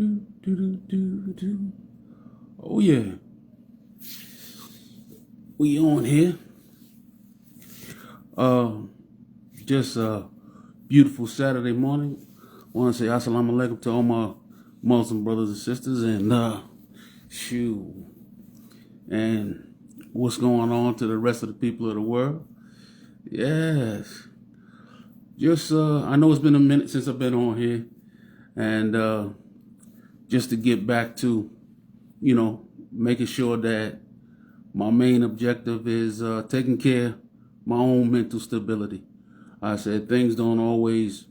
Do. Oh yeah, we on here. Uh, just a beautiful Saturday morning. Want to say assalamu alaikum to all my Muslim brothers and sisters, and shoot, and what's going on to the rest of the people of the world. Yes, just I know it's been a minute since I've been on here, and just to get back to, making sure that my main objective is taking care of my own mental stability. I said things don't always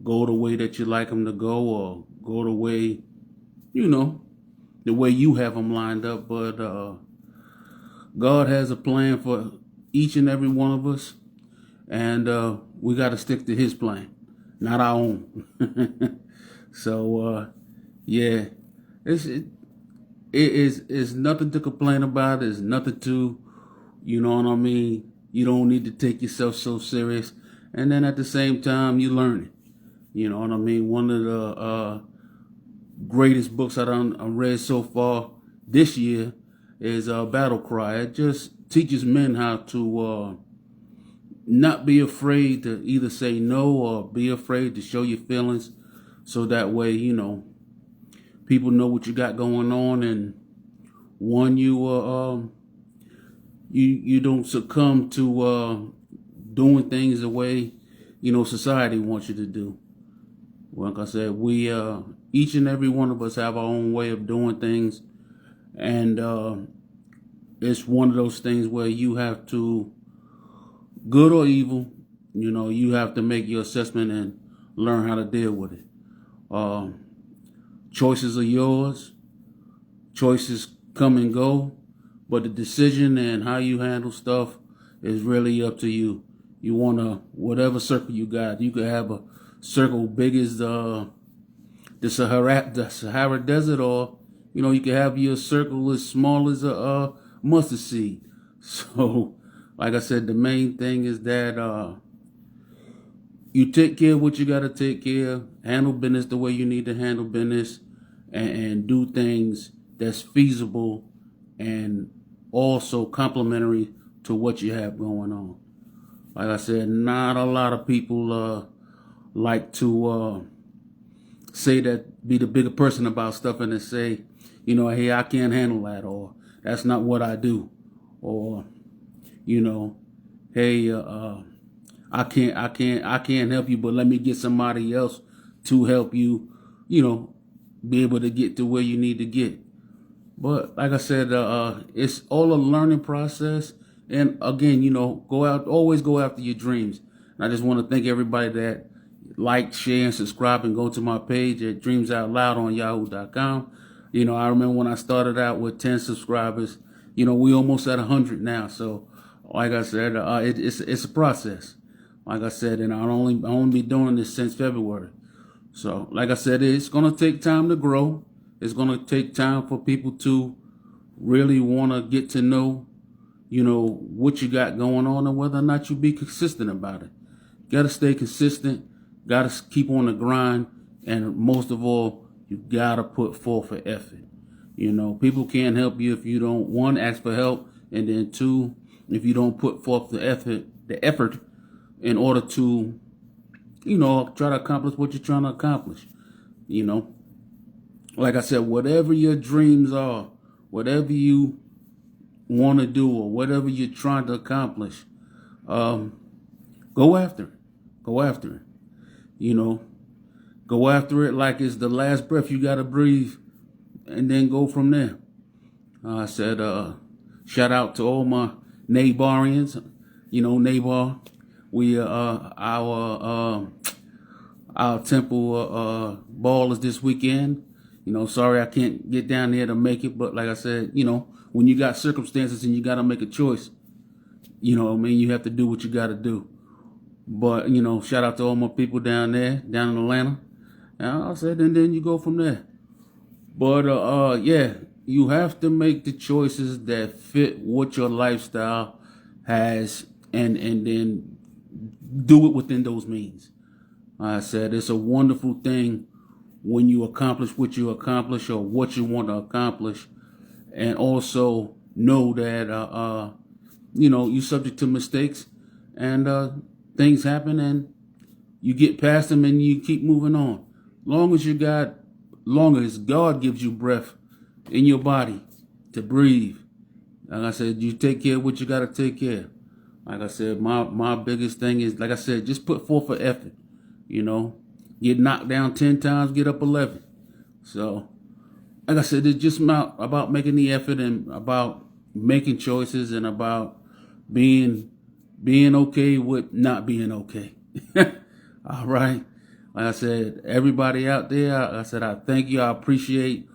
go the way that you like them to go, or go the way, the way you have them lined up. But God has a plan for each and every one of us, and we got to stick to His plan, not our own. So yeah, it's nothing to complain about. It's nothing to, you know what I mean? You don't need to take yourself so serious. And then at the same time, you learn it. You know what I mean? One of the greatest books I read so far this year is Battle Cry. It just teaches men how to not be afraid to either say no or be afraid to show your feelings. So that way, people know what you got going on, and one, you don't succumb to doing things the way society wants you to do. Like I said, we each and every one of us have our own way of doing things, and it's one of those things where you have to, good or evil, you have to make your assessment and learn how to deal with it. Choices are yours. Choices come and go, but the decision and how you handle stuff is really up to you. You want to, whatever circle you got, you could have a circle big as the Sahara Desert, or you could have your circle as small as a mustard seed. So, like I said, the main thing is that you take care of what you got to take care of, handle business the way you need to handle business, and do things that's feasible and also complementary to what you have going on. Like I said, not a lot of people like to say that, be the bigger person about stuff, and then say, hey, I can't handle that, or that's not what I do, or hey, I can't help you, but let me get somebody else to help you, be able to get to where you need to get. But like I said, it's all a learning process. And again, always go after your dreams. And I just want to thank everybody that like, share, and subscribe, and go to my page at Dreams Out Loud on yahoo.com. I remember when I started out with 10 subscribers, we almost at 100 now. So like I said, it's a process. Like I said, and I only be doing this since February. So, like I said, it's going to take time to grow. It's going to take time for people to really want to get to know, what you got going on, and whether or not you be consistent about it. Got to stay consistent. Got to keep on the grind. And most of all, you got to put forth an effort. People can't help you if you don't, one, ask for help. And then two, if you don't put forth the effort in order to, try to accomplish what you're trying to accomplish. Like I said, whatever your dreams are, whatever you want to do, or whatever you're trying to accomplish, go after it. Go after it. Go after it like it's the last breath you got to breathe, and then go from there. I said, shout out to all my Nabarians. Nabar. We our temple ball is this weekend. Sorry I can't get down there to make it, but like I said, when you got circumstances and you got to make a choice, you have to do what you got to do. But shout out to all my people down there, down in Atlanta. And I said, and then you go from there. But yeah, you have to make the choices that fit what your lifestyle has, and then do it within those means. I said it's a wonderful thing when you accomplish what you accomplish or what you want to accomplish, and also know that you're subject to mistakes, and things happen, and you get past them and you keep moving on. Long as God gives you breath in your body to breathe. Like I said, you take care of what you got to take care of. Like I said, my biggest thing is, like I said, just put forth an effort. Get knocked down 10 times, get up 11. So, like I said, it's just about making the effort, and about making choices, and about being okay with not being okay. All right. Like I said, everybody out there, I said, I thank you. I appreciate,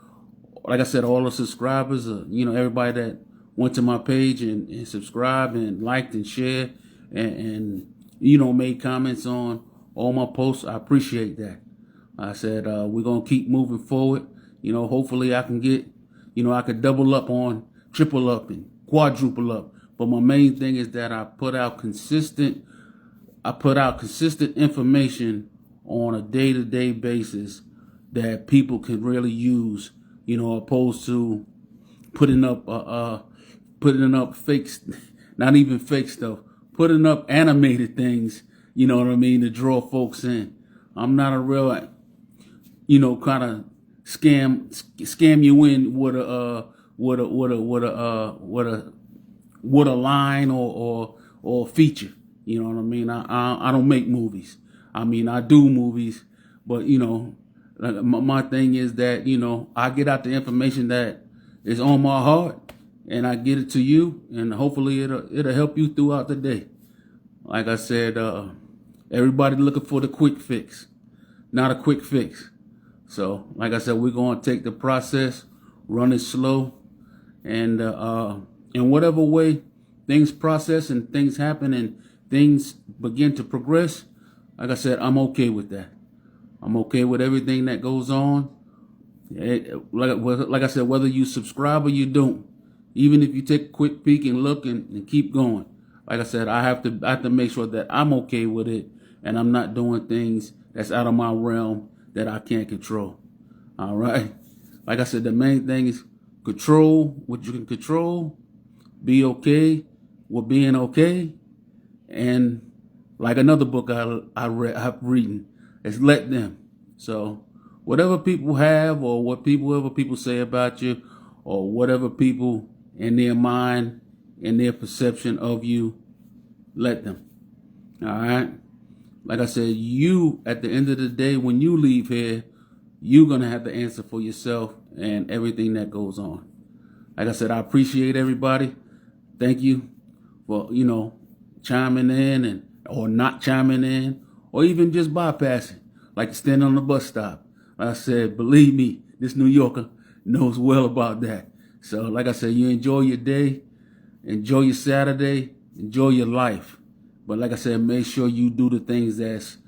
like I said, all the subscribers, everybody that went to my page and subscribed and liked and shared and made comments on all my posts. I appreciate that. I said, we're going to keep moving forward. Hopefully I can get, I could double up on, triple up, and quadruple up. But my main thing is that I put out consistent information on a day-to-day basis that people can really use, opposed to putting up fake, not even fake stuff, putting up animated things, to draw folks in. I'm not a real, kind of scam you in with a line or feature. You know what I mean? I don't make movies. I mean, I do movies, but my thing is that I get out the information that is on my heart, and I get it to you, and hopefully it'll help you throughout the day. Like I said, everybody looking for the quick fix, not a quick fix. So, like I said, we're going to take the process, run it slow, and in whatever way things process and things happen and things begin to progress, like I said, I'm okay with that. I'm okay with everything that goes on. Like I said, whether you subscribe or you don't, even if you take a quick peek and look and keep going, like I said, I have to make sure that I'm okay with it, and I'm not doing things that's out of my realm that I can't control. All right. Like I said, the main thing is control what you can control, be okay with being okay, and like another book I've reading, is Let Them. So whatever people have, or whatever people say about you, or whatever people in their mind and their perception of you, let them. All right. Like I said, you, at the end of the day, when you leave here, you're going to have to answer for yourself and everything that goes on. Like I said, I appreciate everybody. Thank you for, chiming in or not chiming in, or even just bypassing, like standing on the bus stop. Like I said, believe me, this New Yorker knows well about that. So like I said, you enjoy your day, enjoy your Saturday, enjoy your life. But like I said, make sure you do the things that's,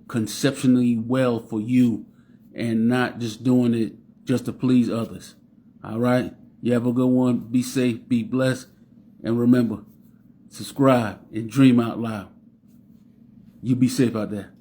conceptually well for you, and not just doing it just to please others. All right? You have a good one. Be safe, be blessed, and remember, subscribe and dream out loud. You be safe out there.